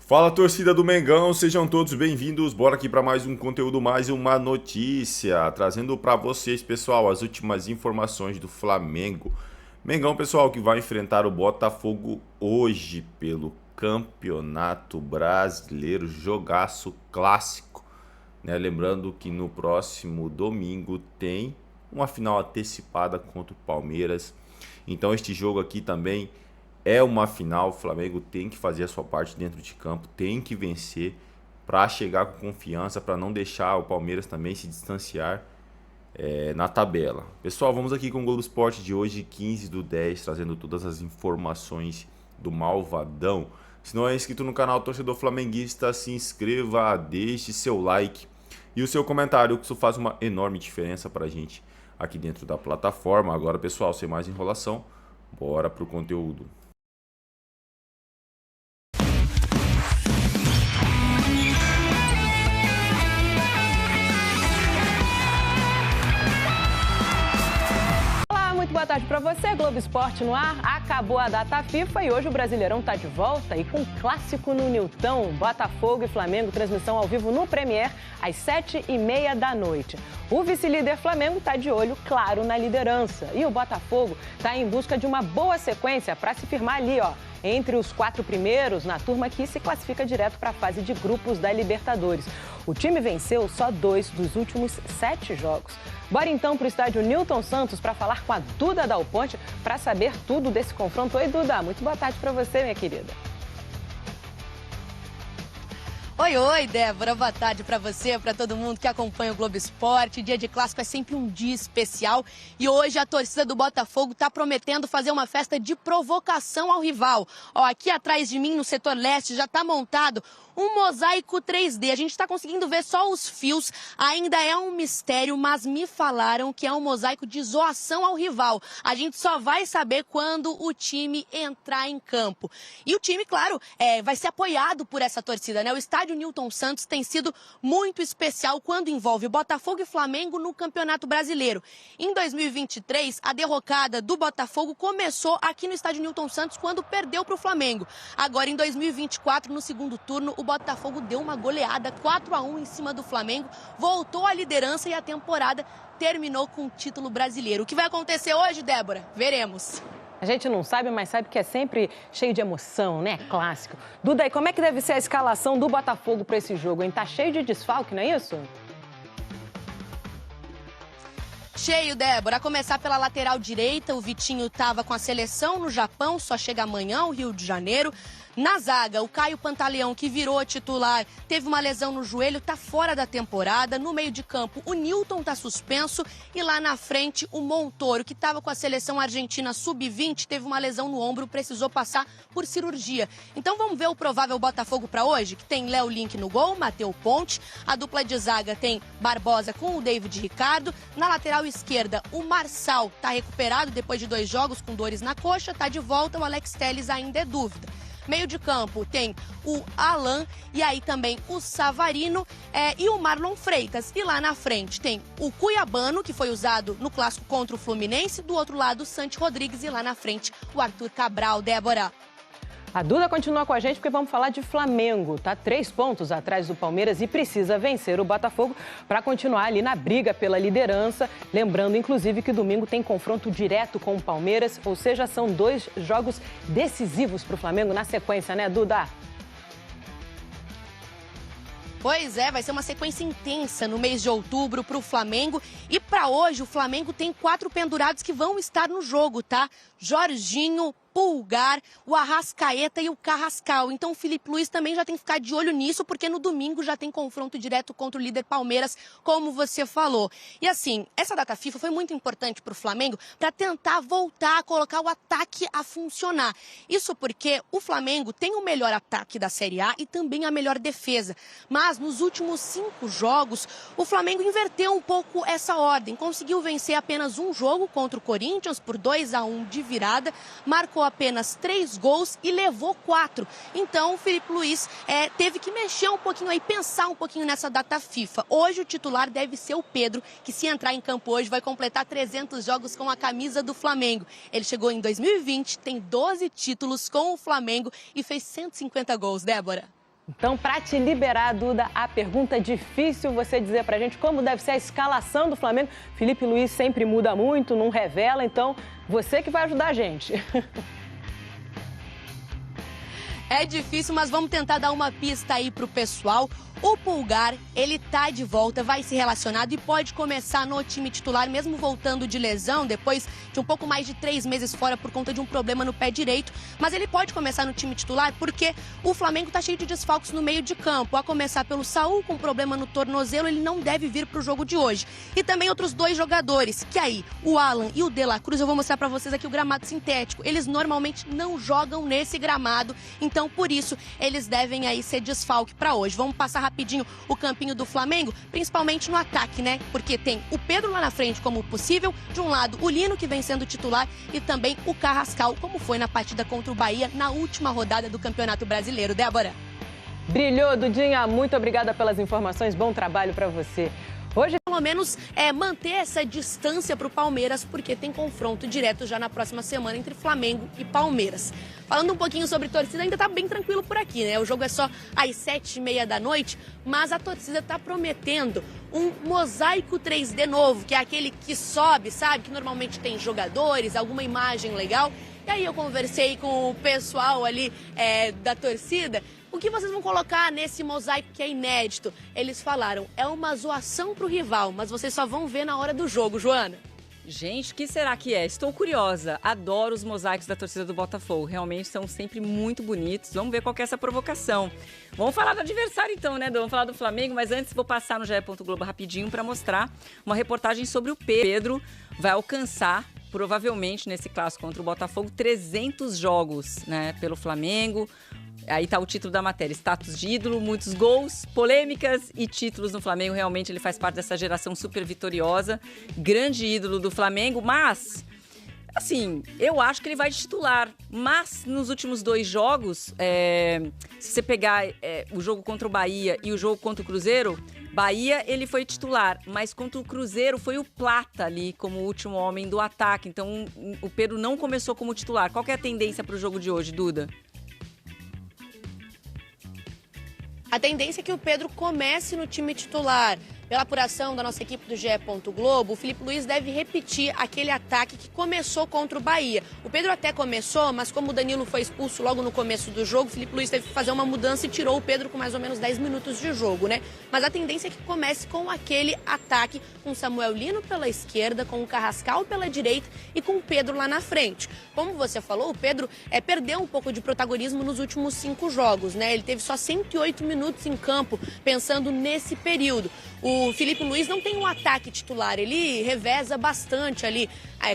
Fala, torcida do Mengão, sejam todos bem-vindos. Bora aqui para mais um conteúdo, mais uma notícia, trazendo para vocês, pessoal, as últimas informações do Flamengo. Mengão, pessoal, que vai enfrentar o Botafogo hoje pelo Campeonato Brasileiro, jogaço clássico, né? Lembrando que no próximo domingo tem uma final antecipada contra o Palmeiras. Então este jogo aqui também é uma final. O Flamengo tem que fazer a sua parte dentro de campo, tem que vencer para chegar com confiança, para não deixar o Palmeiras também se distanciar na tabela. Pessoal, vamos aqui com o Globo Esporte de hoje, 15/10, trazendo todas as informações do Malvadão. Se não é inscrito no canal Torcedor Flamenguista, se inscreva, deixe seu like e o seu comentário, que isso faz uma enorme diferença para a gente aqui dentro da plataforma. Agora, pessoal, sem mais enrolação, bora pro conteúdo. Muito boa tarde para você, Globo Esporte no ar. Acabou a data FIFA e hoje o Brasileirão tá de volta e com clássico no Nilton, Botafogo e Flamengo, transmissão ao vivo no Premier às 7h30 da noite. O vice-líder Flamengo tá de olho, claro, na liderança e o Botafogo tá em busca de uma boa sequência para se firmar ali, entre os 4 primeiros na turma que se classifica direto para a fase de grupos da Libertadores. O time venceu só 2 dos últimos 7 jogos. Bora então para o estádio Nilton Santos para falar com a Duda Dal Ponte para saber tudo desse confronto. Oi, Duda, muito boa tarde para você, minha querida. Oi, Débora, boa tarde para você, para todo mundo que acompanha o Globo Esporte. Dia de clássico é sempre um dia especial e hoje a torcida do Botafogo está prometendo fazer uma festa de provocação ao rival. Aqui atrás de mim, no setor leste, já está montado um mosaico 3D. A gente está conseguindo ver só os fios, ainda é um mistério, mas me falaram que é um mosaico de zoação ao rival. A gente só vai saber quando o time entrar em campo. E o time, claro, vai ser apoiado por essa torcida, né? O estádio Nilton Santos tem sido muito especial quando envolve Botafogo e Flamengo no Campeonato Brasileiro. Em 2023, a derrocada do Botafogo começou aqui no estádio Nilton Santos quando perdeu para o Flamengo. Agora, em 2024, no segundo turno, o Botafogo deu uma goleada 4-1 em cima do Flamengo, voltou à liderança e a temporada terminou com o título brasileiro. O que vai acontecer hoje, Débora? Veremos. A gente não sabe, mas sabe que é sempre cheio de emoção, né? Clássico. Duda, e como é que deve ser a escalação do Botafogo para esse jogo, hein? Tá cheio de desfalque, não é isso? Cheio, Débora. A começar pela lateral direita, o Vitinho estava com a seleção no Japão, só chega amanhã ao Rio de Janeiro. Na zaga, o Caio Pantaleão, que virou titular, teve uma lesão no joelho, está fora da temporada. No meio de campo, o Nilton está suspenso. E lá na frente, o Montoro, que estava com a seleção argentina sub-20, teve uma lesão no ombro, precisou passar por cirurgia. Então vamos ver o provável Botafogo para hoje, que tem Léo Link no gol, Matheus Ponte. A dupla de zaga tem Barbosa com o David Ricardo. Na lateral esquerda, o Marçal está recuperado depois de 2 jogos com dores na coxa, está de volta. O Alex Telles ainda é dúvida. Meio de campo tem o Alan e aí também o Savarino e o Marlon Freitas. E lá na frente tem o Cuiabano, que foi usado no clássico contra o Fluminense. Do outro lado, o Santi Rodrigues e lá na frente o Arthur Cabral. Débora. A Duda continua com a gente porque vamos falar de Flamengo. Tá 3 pontos atrás do Palmeiras e precisa vencer o Botafogo para continuar ali na briga pela liderança. Lembrando, inclusive, que domingo tem confronto direto com o Palmeiras, ou seja, são 2 jogos decisivos para o Flamengo na sequência, né, Duda? Pois é, vai ser uma sequência intensa no mês de outubro para o Flamengo. E para hoje, o Flamengo tem 4 pendurados que vão estar no jogo, tá? Jorginho, Pulgar, o Arrascaeta e o Carrascal. Então o Filipe Luís também já tem que ficar de olho nisso, porque no domingo já tem confronto direto contra o líder Palmeiras, como você falou. E assim, essa data FIFA foi muito importante para o Flamengo para tentar voltar a colocar o ataque a funcionar. Isso porque o Flamengo tem o melhor ataque da Série A e também a melhor defesa. Mas nos últimos 5 jogos, o Flamengo inverteu um pouco essa ordem. Conseguiu vencer apenas um jogo contra o Corinthians por 2-1 de virada, marcou apenas 3 gols e levou 4. Então o Filipe Luís teve que mexer um pouquinho aí, pensar um pouquinho nessa data FIFA. Hoje o titular deve ser o Pedro, que se entrar em campo hoje vai completar 300 jogos com a camisa do Flamengo. Ele chegou em 2020, tem 12 títulos com o Flamengo e fez 150 gols, Débora. Então, para te liberar, Duda, a pergunta difícil você dizer pra gente como deve ser a escalação do Flamengo. Felipe Luiz sempre muda muito, não revela, então você que vai ajudar a gente. É difícil, mas vamos tentar dar uma pista aí pro pessoal. O Pulgar, ele tá de volta, vai ser relacionado e pode começar no time titular, mesmo voltando de lesão, depois de um pouco mais de 3 meses fora por conta de um problema no pé direito. Mas ele pode começar no time titular porque o Flamengo tá cheio de desfalques no meio de campo. A começar pelo Saul, com problema no tornozelo, ele não deve vir pro jogo de hoje. E também outros 2 jogadores, que aí, o Alan e o De La Cruz, eu vou mostrar pra vocês aqui o gramado sintético. Eles normalmente não jogam nesse gramado, então por isso eles devem aí ser desfalque pra hoje. Vamos passar rapidinho o campinho do Flamengo, principalmente no ataque, né? Porque tem o Pedro lá na frente como possível, de um lado o Lino, que vem sendo titular, e também o Carrascal, como foi na partida contra o Bahia na última rodada do Campeonato Brasileiro. Débora. Brilhou, Dudinha. Muito obrigada pelas informações. Bom trabalho para você. Hoje, pelo menos, manter essa distância para o Palmeiras, porque tem confronto direto já na próxima semana entre Flamengo e Palmeiras. Falando um pouquinho sobre torcida, ainda tá bem tranquilo por aqui, né? O jogo é só às 7h30 da noite, mas a torcida tá prometendo um mosaico 3D novo, que é aquele que sobe, sabe? Que normalmente tem jogadores, alguma imagem legal. E aí eu conversei com o pessoal ali da torcida. O que vocês vão colocar nesse mosaico que é inédito? Eles falaram, é uma zoação pro rival, mas vocês só vão ver na hora do jogo, Joana. Gente, o que será que é? Estou curiosa. Adoro os mosaicos da torcida do Botafogo. Realmente são sempre muito bonitos. Vamos ver qual que é essa provocação. Vamos falar do adversário então, né? Vamos falar do Flamengo, mas antes vou passar no GE. Globo rapidinho para mostrar uma reportagem sobre o Pedro. Vai alcançar, provavelmente, nesse clássico contra o Botafogo, 300 jogos, né? Pelo Flamengo. Aí tá o título da matéria, status de ídolo, muitos gols, polêmicas e títulos no Flamengo. Realmente ele faz parte dessa geração super vitoriosa, grande ídolo do Flamengo, mas, assim, eu acho que ele vai de titular. Mas nos últimos 2 jogos, se você pegar o jogo contra o Bahia e o jogo contra o Cruzeiro, Bahia ele foi titular, mas contra o Cruzeiro foi o Plata ali como último homem do ataque. Então o Pedro não começou como titular. Qual que é a tendência para o jogo de hoje, Duda? A tendência é que o Pedro comece no time titular. Pela apuração da nossa equipe do GE. Globo, o Felipe Luiz deve repetir aquele ataque que começou contra o Bahia. O Pedro até começou, mas como o Danilo foi expulso logo no começo do jogo, o Felipe Luiz teve que fazer uma mudança e tirou o Pedro com mais ou menos 10 minutos de jogo, né? Mas a tendência é que comece com aquele ataque, com Samuel Lino pela esquerda, com o Carrascal pela direita e com o Pedro lá na frente. Como você falou, o Pedro perdeu um pouco de protagonismo nos últimos 5 jogos, né? Ele teve só 108 minutos em campo, pensando nesse período. O Felipe Luiz não tem um ataque titular, ele reveza bastante ali.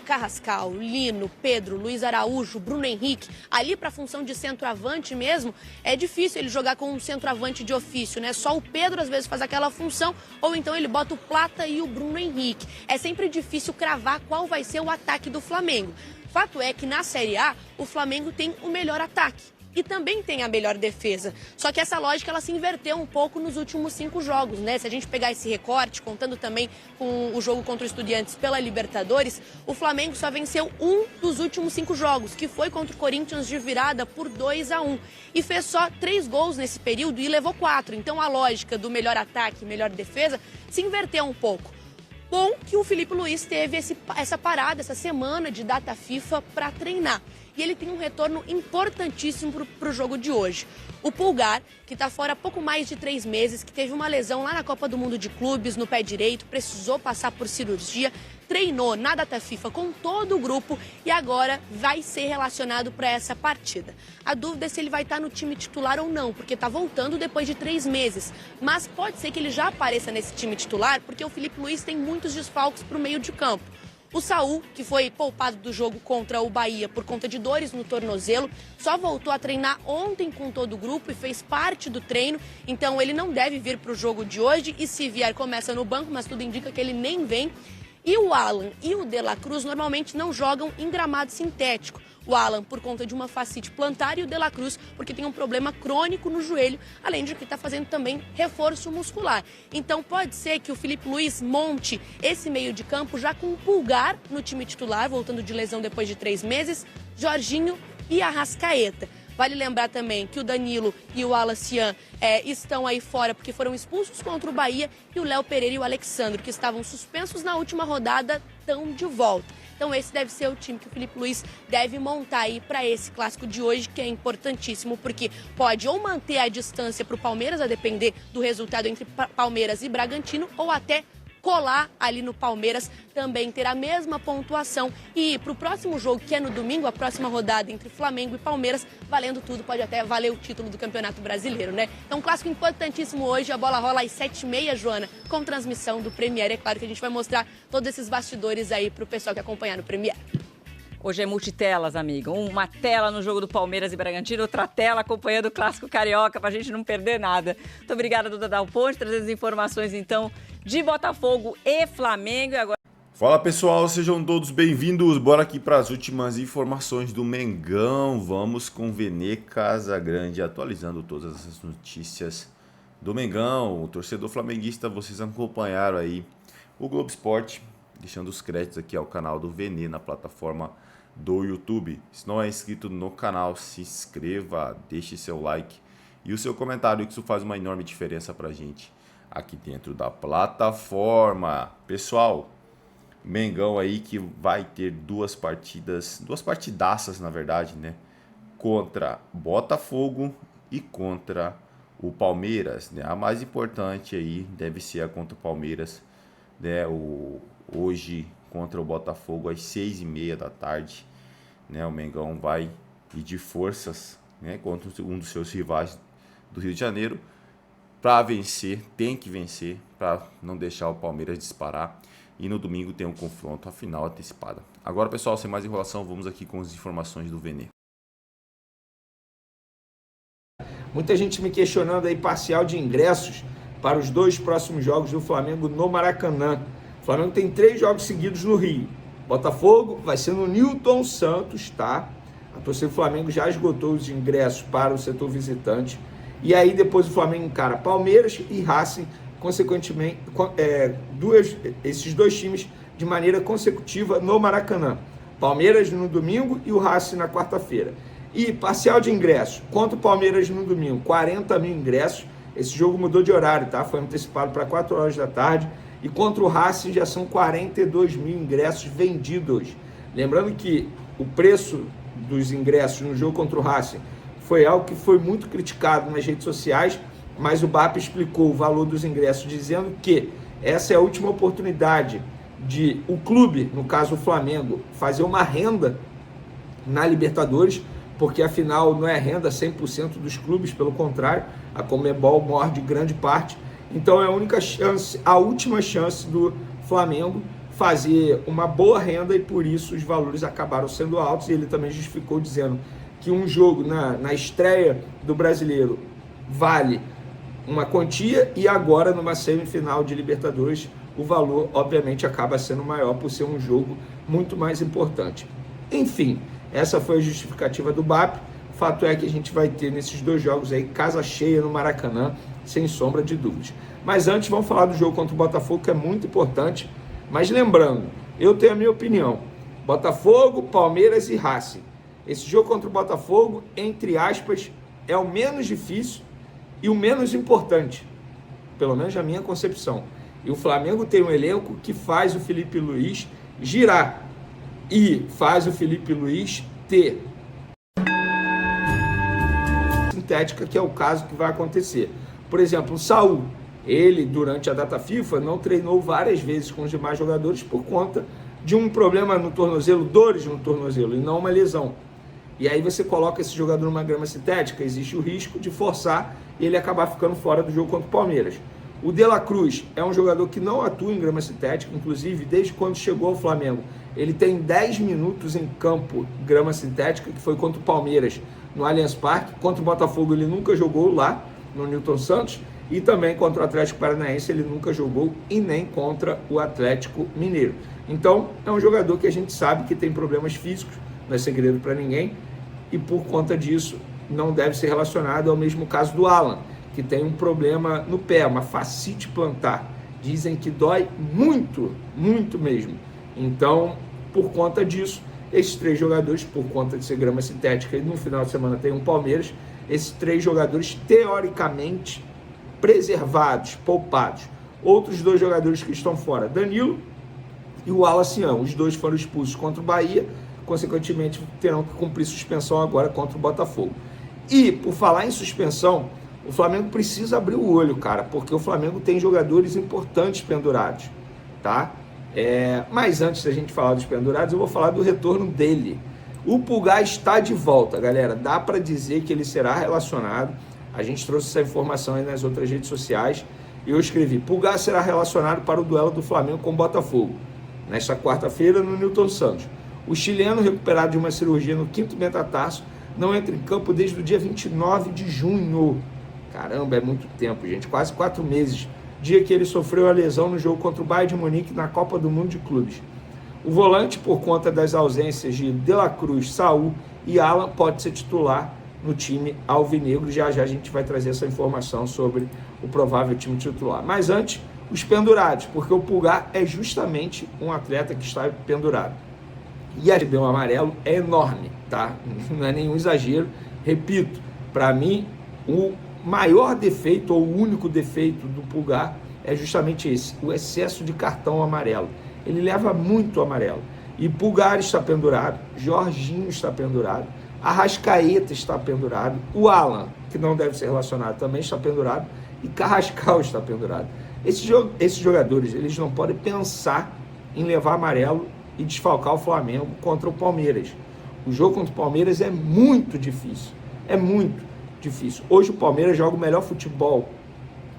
Carrascal, Lino, Pedro, Luiz Araújo, Bruno Henrique. Ali para a função de centroavante mesmo, é difícil ele jogar com um centroavante de ofício, né? Só o Pedro às vezes faz aquela função, ou então ele bota o Plata e o Bruno Henrique. É sempre difícil cravar qual vai ser o ataque do Flamengo. Fato é que na Série A, o Flamengo tem o melhor ataque. E também tem a melhor defesa. Só que essa lógica ela se inverteu um pouco nos últimos 5 jogos, né? Se a gente pegar esse recorte, contando também com o jogo contra o Estudiantes pela Libertadores, o Flamengo só venceu 1 dos últimos 5 jogos, que foi contra o Corinthians de virada por 2-1. E fez só 3 gols nesse período e levou 4. Então a lógica do melhor ataque e melhor defesa se inverteu um pouco. Bom que o Felipe Luiz teve essa parada, essa semana de data FIFA para treinar. E ele tem um retorno importantíssimo para o jogo de hoje. O Pulgar, que está fora há pouco mais de 3 meses, que teve uma lesão lá na Copa do Mundo de Clubes, no pé direito, precisou passar por cirurgia, treinou na data FIFA com todo o grupo e agora vai ser relacionado para essa partida. A dúvida é se ele vai estar no time titular ou não, porque está voltando depois de 3 meses. Mas pode ser que ele já apareça nesse time titular, porque o Felipe Luiz tem muitos desfalques para o meio de campo. O Saul, que foi poupado do jogo contra o Bahia por conta de dores no tornozelo, só voltou a treinar ontem com todo o grupo e fez parte do treino. Então ele não deve vir para o jogo de hoje e se vier começa no banco, mas tudo indica que ele nem vem. E o Alan e o De La Cruz normalmente não jogam em gramado sintético. O Alan por conta de uma fascite plantar e o De La Cruz porque tem um problema crônico no joelho, além de que está fazendo também reforço muscular. Então pode ser que o Felipe Luiz monte esse meio de campo já com o Pulgar no time titular, voltando de lesão depois de 3 meses, Jorginho e Arrascaeta. Vale lembrar também que o Danilo e o Wallace estão aí fora porque foram expulsos contra o Bahia, e o Léo Pereira e o Alexandre, que estavam suspensos na última rodada, estão de volta. Então esse deve ser o time que o Filipe Luís deve montar aí para esse clássico de hoje, que é importantíssimo, porque pode ou manter a distância para o Palmeiras, a depender do resultado entre Palmeiras e Bragantino, ou até colar ali no Palmeiras, também ter a mesma pontuação. E para o próximo jogo, que é no domingo, a próxima rodada entre Flamengo e Palmeiras, valendo tudo, pode até valer o título do Campeonato Brasileiro, né? Então, um clássico importantíssimo hoje, a bola rola às 7h30, Joana, com transmissão do Premier. É claro que a gente vai mostrar todos esses bastidores aí para o pessoal que acompanhar no Premier. Hoje é multitelas, amigo. Uma tela no jogo do Palmeiras e Bragantino, outra tela acompanhando o Clássico Carioca, pra gente não perder nada. Muito obrigada, Duda Dal Ponte, trazendo as informações, então, de Botafogo e Flamengo. E agora... Fala, pessoal, sejam todos bem-vindos. Bora aqui para as últimas informações do Mengão. Vamos com Vene Casagrande, atualizando todas essas notícias do Mengão. O torcedor flamenguista, vocês acompanharam aí o Globo Esporte, deixando os créditos aqui ao canal do Vene na plataforma do YouTube. Se não é inscrito no canal, se inscreva, deixe seu like e o seu comentário, que isso faz uma enorme diferença pra gente aqui dentro da plataforma. Pessoal, Mengão aí que vai ter duas partidaças na verdade, né? Contra Botafogo e contra o Palmeiras, né? A mais importante aí deve ser a contra o Palmeiras, né? Hoje contra o Botafogo às 6h30 da tarde, né? O Mengão vai medir forças, né, contra um dos seus rivais do Rio de Janeiro para vencer, tem que vencer para não deixar o Palmeiras disparar, e no domingo tem um confronto, a final antecipada. Agora, pessoal, sem mais enrolação, vamos aqui com as informações do Vene. Muita gente me questionando aí parcial de ingressos para os 2 próximos jogos do Flamengo no Maracanã. O Flamengo tem 3 jogos seguidos no Rio. Botafogo vai ser no Newton Santos, tá? A torcida do Flamengo já esgotou os ingressos para o setor visitante. E aí depois o Flamengo encara Palmeiras e Racing, consequentemente, esses 2 times de maneira consecutiva no Maracanã. Palmeiras no domingo e o Racing na quarta-feira. E parcial de ingressos, contra o Palmeiras no domingo, 40 mil ingressos. Esse jogo mudou de horário, tá? Foi antecipado para 4 horas da tarde. E contra o Racing já são 42 mil ingressos vendidos. Lembrando que o preço dos ingressos no jogo contra o Racing foi algo que foi muito criticado nas redes sociais, mas o BAP explicou o valor dos ingressos, dizendo que essa é a última oportunidade de o clube, no caso o Flamengo, fazer uma renda na Libertadores, porque afinal não é renda 100% dos clubes, pelo contrário, a Conmebol morde grande parte. Então é a única chance, a última chance do Flamengo fazer uma boa renda, e por isso os valores acabaram sendo altos. E ele também justificou dizendo que um jogo na estreia do Brasileiro vale uma quantia, e agora numa semifinal de Libertadores o valor obviamente acaba sendo maior por ser um jogo muito mais importante. Enfim, essa foi a justificativa do BAP. Fato é que a gente vai ter nesses 2 jogos aí casa cheia no Maracanã, sem sombra de dúvidas. Mas antes vamos falar do jogo contra o Botafogo, que é muito importante. Mas lembrando, eu tenho a minha opinião. Botafogo, Palmeiras e Racing. Esse jogo contra o Botafogo, entre aspas, é o menos difícil e o menos importante, pelo menos na minha concepção. E o Flamengo tem um elenco que faz o Filipe Luís girar e faz o Filipe Luís ter sintética, que é o caso que vai acontecer. Por exemplo, o Saul, ele durante a data FIFA não treinou várias vezes com os demais jogadores por conta de um problema no tornozelo, dores no tornozelo, e não uma lesão. E aí você coloca esse jogador numa grama sintética, existe o risco de forçar e ele acabar ficando fora do jogo contra o Palmeiras. O De La Cruz é um jogador que não atua em grama sintética, inclusive desde quando chegou ao Flamengo. Ele tem 10 minutos em campo grama sintética, que foi contra o Palmeiras no Allianz Parque. Contra o Botafogo ele nunca jogou lá no Newton Santos, e também contra o Atlético Paranaense ele nunca jogou, e nem contra o Atlético Mineiro. Então é um jogador que a gente sabe que tem problemas físicos, não é segredo para ninguém, e por conta disso não deve ser relacionado ao mesmo caso do Alan, que tem um problema no pé, uma fascite plantar. Dizem que dói muito, muito mesmo. Então, por conta disso, Esses 3 jogadores, por conta de ser grama sintética, e no final de semana tem um Palmeiras, esses 3 jogadores teoricamente preservados, poupados. Outros 2 jogadores que estão fora, Danilo e o Alacian, os 2 foram expulsos contra o Bahia, consequentemente terão que cumprir suspensão agora contra o Botafogo. E, por falar em suspensão, o Flamengo precisa abrir o olho, cara, porque o Flamengo tem jogadores importantes pendurados, tá? Mas antes da gente falar dos pendurados, eu vou falar do retorno dele. O Pulgar está de volta, galera. Dá para dizer que ele será relacionado. A gente trouxe essa informação aí nas outras redes sociais. Eu escrevi: Pulgar será relacionado para o duelo do Flamengo com o Botafogo, nesta quarta-feira no Newton Santos. O chileno, recuperado de uma cirurgia no 5º metatarso, não entra em campo desde o dia 29 de junho. Caramba, é muito tempo, gente. Quase 4 meses. Dia que ele sofreu a lesão no jogo contra o Bayern de Munique na Copa do Mundo de Clubes. O volante, por conta das ausências de De La Cruz, Saul e Alan, pode ser titular no time alvinegro. Já já a gente vai trazer essa informação sobre o provável time titular. Mas antes, os pendurados, porque o Pulgar é justamente um atleta que está pendurado. E a deu um amarelo é enorme, tá? Não é nenhum exagero. Repito, para mim, o maior defeito ou o único defeito do Pulgar é justamente esse, o excesso de cartão amarelo. Ele leva muito amarelo. E Pulgar está pendurado, Jorginho está pendurado, Arrascaeta está pendurado, o Alan, que não deve ser relacionado, também está pendurado, e Carrascal está pendurado. Esses jogadores, eles não podem pensar em levar amarelo e desfalcar o Flamengo contra o Palmeiras. O jogo contra o Palmeiras é muito difícil. É muito difícil. Hoje o Palmeiras joga o melhor futebol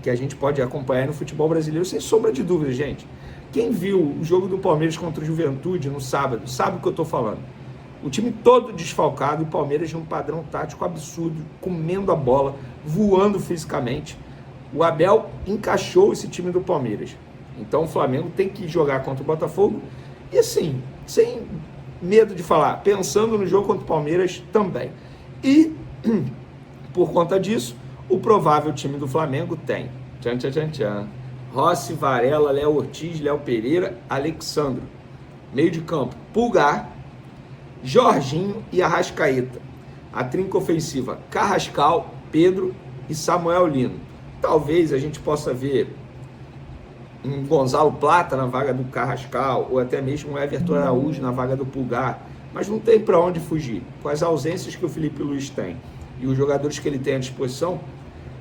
que a gente pode acompanhar no futebol brasileiro, sem sombra de dúvida, gente. Quem viu o jogo do Palmeiras contra o Juventude no sábado, sabe o que eu estou falando. O time todo desfalcado e o Palmeiras de um padrão tático absurdo, comendo a bola, voando fisicamente. O Abel encaixou esse time do Palmeiras. Então o Flamengo tem que jogar contra o Botafogo e assim, sem medo de falar, pensando no jogo contra o Palmeiras também. E, por conta disso, o provável time do Flamengo tem Rossi, Varela, Léo Ortiz, Léo Pereira, Alexandro. Meio de campo, Pulgar, Jorginho e Arrascaeta. A trinca ofensiva, Carrascal, Pedro e Samuel Lino. Talvez a gente possa ver um Gonzalo Plata na vaga do Carrascal, ou até mesmo um Everton Araújo na vaga do Pulgar, mas não tem para onde fugir. Com as ausências que o Felipe Luiz tem e os jogadores que ele tem à disposição,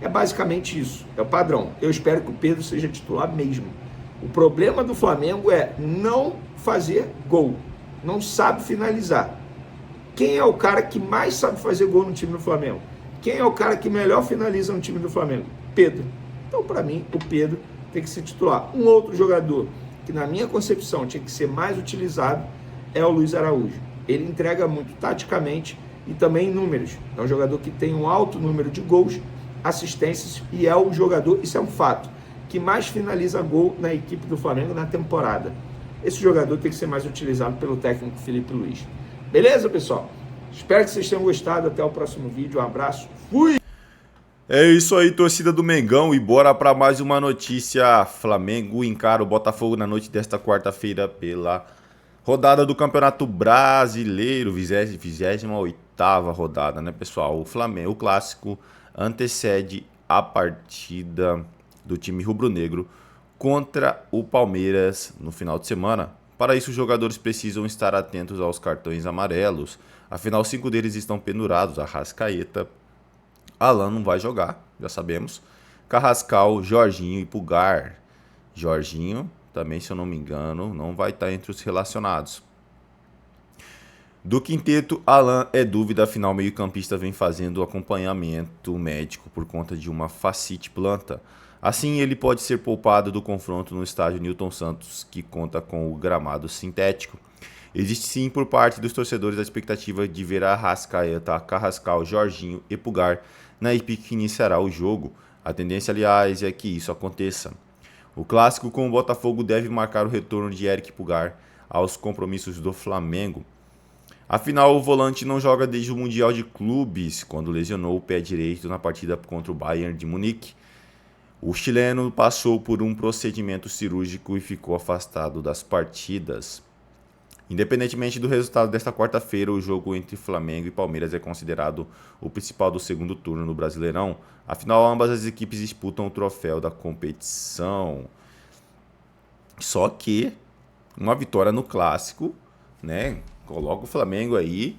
é basicamente isso, é o padrão. Eu espero que o Pedro seja titular mesmo. O problema do Flamengo é não fazer gol, não sabe finalizar. Quem é o cara que mais sabe fazer gol no time do Flamengo? Quem é o cara que melhor finaliza no time do Flamengo? Pedro. Então, para mim, o Pedro tem que ser titular. Um outro jogador que, na minha concepção, tinha que ser mais utilizado é o Luiz Araújo. Ele entrega muito taticamente e também em números. É um jogador que tem um alto número de gols, assistências e é o jogador, isso é um fato, que mais finaliza gol na equipe do Flamengo na temporada. Esse jogador tem que ser mais utilizado pelo técnico Felipe Luiz. Beleza, pessoal? Espero que vocês tenham gostado. Até o próximo vídeo. Um abraço. Fui! É isso aí, torcida do Mengão, e bora para mais uma notícia. Flamengo encara o Botafogo na noite desta quarta-feira pela rodada do Campeonato Brasileiro, 28ª rodada, né, pessoal? O Flamengo, o clássico, antecede a partida do time rubro-negro contra o Palmeiras no final de semana. Para isso, os jogadores precisam estar atentos aos cartões amarelos, afinal 5 deles estão pendurados. Arrascaeta, Alan não vai jogar, já sabemos, Carrascal, Jorginho e Pulgar. Jorginho também, se eu não me engano, não vai estar entre os relacionados. Do quinteto, Alan é dúvida, afinal o meio-campista vem fazendo acompanhamento médico por conta de uma fascite planta. Assim, ele pode ser poupado do confronto no estádio Newton Santos, que conta com o gramado sintético. Existe sim, por parte dos torcedores, a expectativa de ver Arrascaeta, Carrascal, Jorginho e Pulgar na equipe que iniciará o jogo. A tendência, aliás, é que isso aconteça. O clássico com o Botafogo deve marcar o retorno de Eric Pulgar aos compromissos do Flamengo. Afinal, o volante não joga desde o Mundial de Clubes, quando lesionou o pé direito na partida contra o Bayern de Munique. O chileno passou por um procedimento cirúrgico e ficou afastado das partidas. Independentemente do resultado desta quarta-feira, o jogo entre Flamengo e Palmeiras é considerado o principal do segundo turno no Brasileirão. Afinal, ambas as equipes disputam o troféu da competição. Só que uma vitória no clássico, né, coloca o Flamengo aí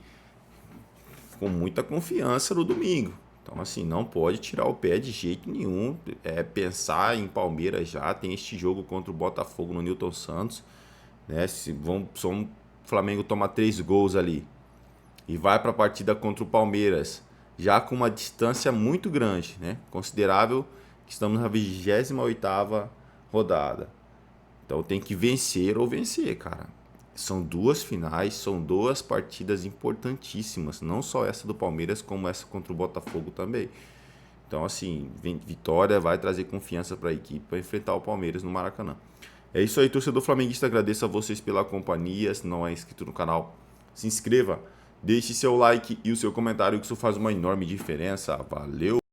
com muita confiança no domingo. Então, assim, não pode tirar o pé de jeito nenhum. Pensar em Palmeiras já. Tem este jogo contra o Botafogo no Newton Santos, né? O Flamengo toma 3 gols ali e vai para a partida contra o Palmeiras, já com uma distância muito grande, né? Considerável, que estamos na 28ª rodada. Então tem que vencer ou vencer, cara. São 2 finais, são 2 partidas importantíssimas. Não só essa do Palmeiras, como essa contra o Botafogo também. Então, assim, vitória vai trazer confiança para a equipe para enfrentar o Palmeiras no Maracanã. É isso aí, torcedor flamenguista. Agradeço a vocês pela companhia. Se não é inscrito no canal, se inscreva. Deixe seu like e o seu comentário, que isso faz uma enorme diferença. Valeu!